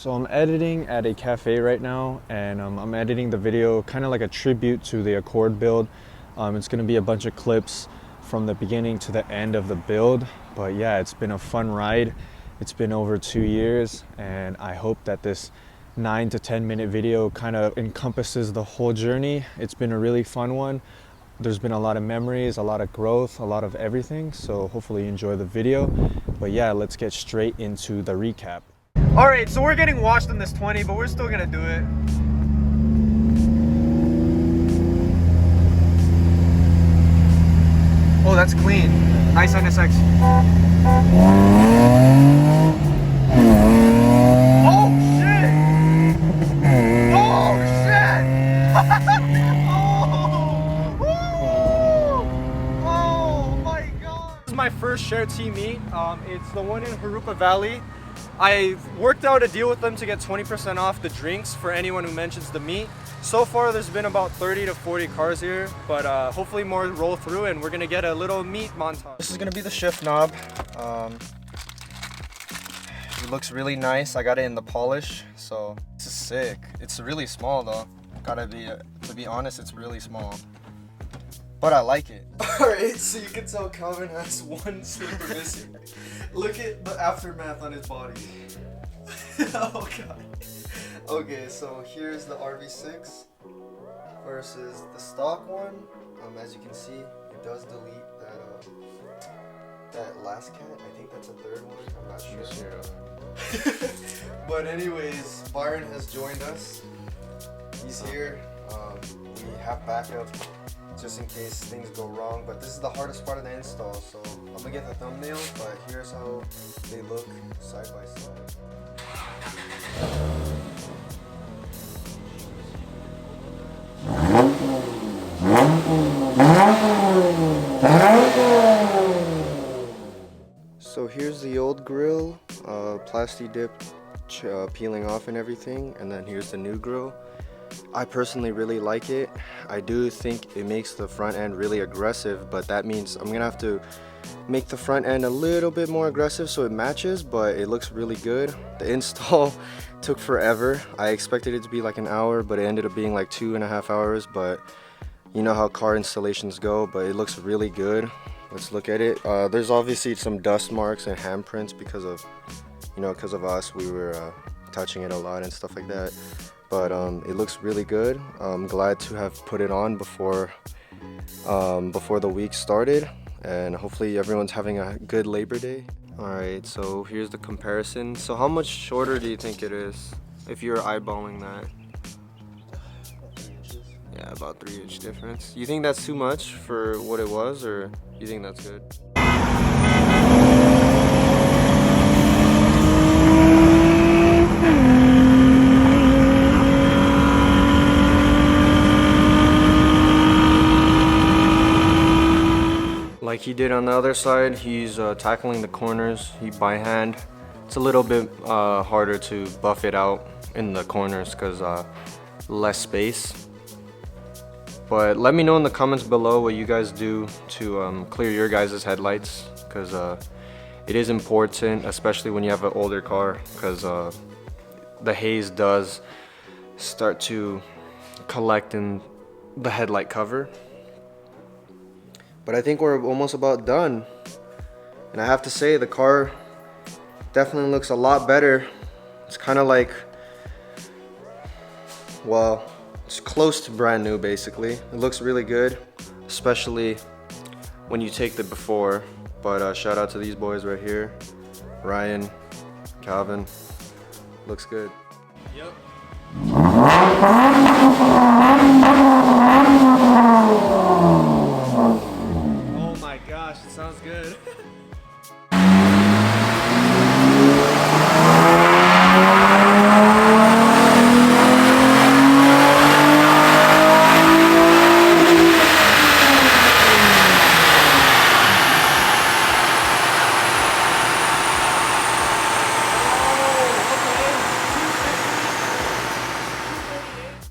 So I'm editing at a cafe right now, and I'm editing the video kind of like a tribute to the Accord build. It's going to be a bunch of clips from the beginning to the end of the build. But yeah, it's been a fun ride. It's been over 2 years, and I hope that this 9 to 10 minute video kind of encompasses the whole journey. It's been a really fun one. There's been a lot of memories, a lot of growth, a lot of everything. So hopefully you enjoy the video. But yeah, let's get straight into the recap. All right, so we're getting washed on this 20, but we're still gonna do it. Oh, that's clean. Nice NSX. Oh shit! Oh shit! Oh my god! This is my first share team meet. It's the one in Harupa Valley. I worked out a deal with them to get 20% off the drinks for anyone who mentions the meet. So far there's been about 30 to 40 cars here, but hopefully more roll through and we're gonna get a little meet montage. This is gonna be the shift knob. It looks really nice. I got it in the polish, so this is sick. It's really small though. To be honest, it's really small. But I like it. Alright, so you can tell Calvin has one slipper missing. Look at the aftermath on his body. Oh god. Okay, so here's the RV6 versus the stock one. As you can see, it does delete that last cat. I think that's a third one. I'm not sure. But anyways, Byron has joined us. He's here. We have backup just in case things go wrong, but this is the hardest part of the install, so I'm gonna get the thumbnail, but here's how they look side by side. So here's the old grill, plasti dip peeling off and everything, and then here's the new grill. I personally really like it. I do think it makes the front end really aggressive, but that means I'm gonna have to make the front end a little bit more aggressive so it matches, but it looks really good. The install took forever. I expected it to be like an hour, but it ended up being like 2.5 hours, but you know how car installations go, but it looks really good. Let's look at it. There's obviously some dust marks and handprints because of us. We were touching it a lot and stuff like that. But it looks really good. I'm glad to have put it on before the week started, and hopefully everyone's having a good Labor Day. Alright, so here's the comparison. So how much shorter do you think it is if you're eyeballing that? About 3 inches. Yeah, about 3-inch difference. You think that's too much for what it was, or you think that's good? Like he did on the other side, he's tackling the corners by hand. It's a little bit harder to buff it out in the corners because less space. But let me know in the comments below what you guys do to clear your guys' headlights, because it is important, especially when you have an older car, because the haze does start to collect in the headlight cover. But I think we're almost about done. And I have to say, the car definitely looks a lot better. It's kind of like, well, it's close to brand new basically. It looks really good, especially when you take the before. But shout out to these boys right here. Ryan, Calvin, looks good. Yep. Oh my gosh, it sounds good.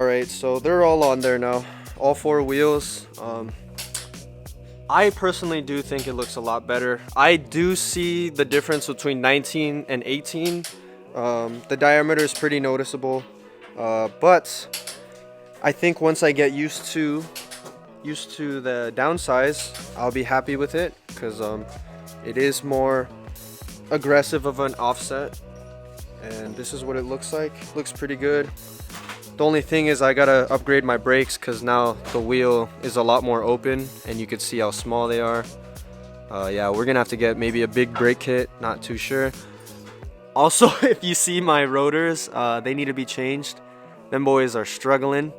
Alright, so they're all on there now. All 4 wheels. I personally do think it looks a lot better. I do see the difference between 19 and 18. The diameter is pretty noticeable, but I think once I get used to the downsize, I'll be happy with it, because it is more aggressive of an offset, and this is what it looks like. Looks pretty good. The only thing is I gotta upgrade my brakes, because now the wheel is a lot more open and you can see how small they are. Yeah, we're gonna have to get maybe a big brake kit, not too sure. Also, if you see my rotors, they need to be changed. Them boys are struggling.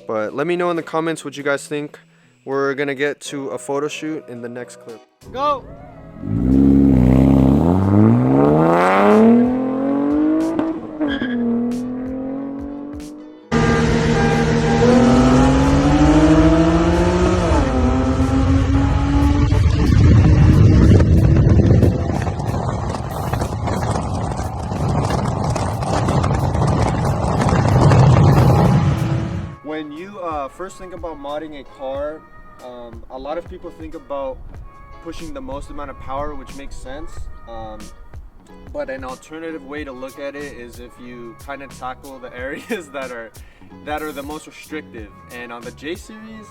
But let me know in the comments what you guys think. We're gonna get to a photo shoot in the next clip. Go! When you first think about modding a car, a lot of people think about pushing the most amount of power, which makes sense. But an alternative way to look at it is if you kind of tackle the areas that are the most restrictive. And on the J series,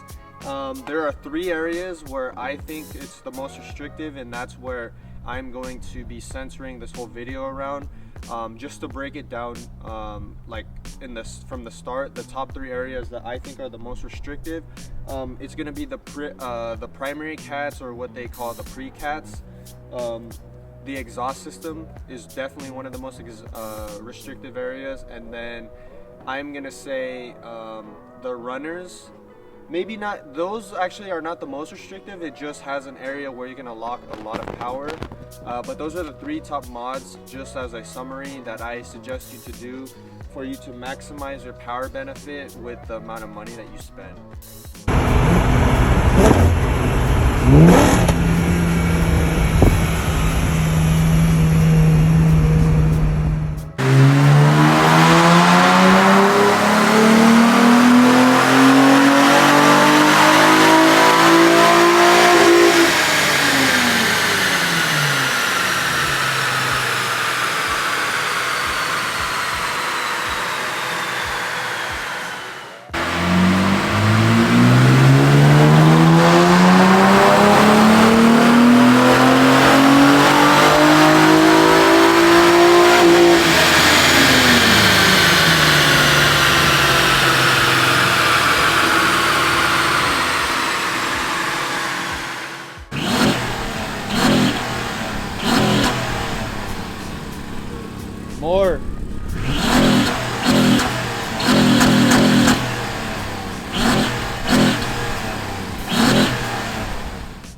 there are 3 areas where I think it's the most restrictive, and that's where I'm going to be censoring this whole video around. Just to break it down, like from the start, the top 3 areas that I think are the most restrictive, it's going to be the primary cats, or what they call the pre-cats. The exhaust system is definitely one of the most restrictive areas, and then I'm going to say the runners. Maybe not, those actually are not the most restrictive. It just has an area where you're gonna lock a lot of power. But those are the 3 top mods, just as a summary, that I suggest you to do for you to maximize your power benefit with the amount of money that you spend. More.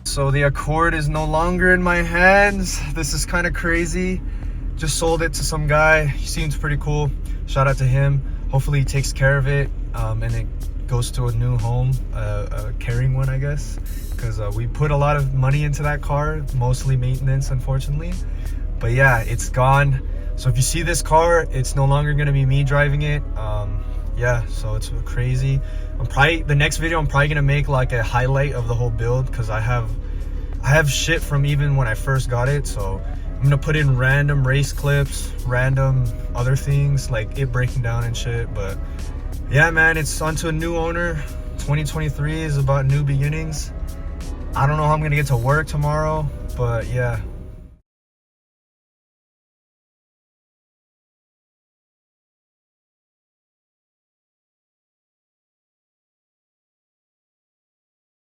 So the Accord is no longer in my hands. This is kind of crazy. Just sold it to some guy. He seems pretty cool. Shout out to him. Hopefully he takes care of it, and it goes to a new home, a caring one, I guess, because we put a lot of money into that car, mostly maintenance, unfortunately. But yeah, it's gone. So if you see this car, it's no longer gonna be me driving it. Yeah, so it's crazy. The next video I'm probably gonna make like a highlight of the whole build, because I have shit from even when I first got it. So I'm gonna put in random race clips, random other things, like it breaking down and shit. But yeah, man, it's onto a new owner. 2023 is about new beginnings. I don't know how I'm gonna get to work tomorrow, but yeah.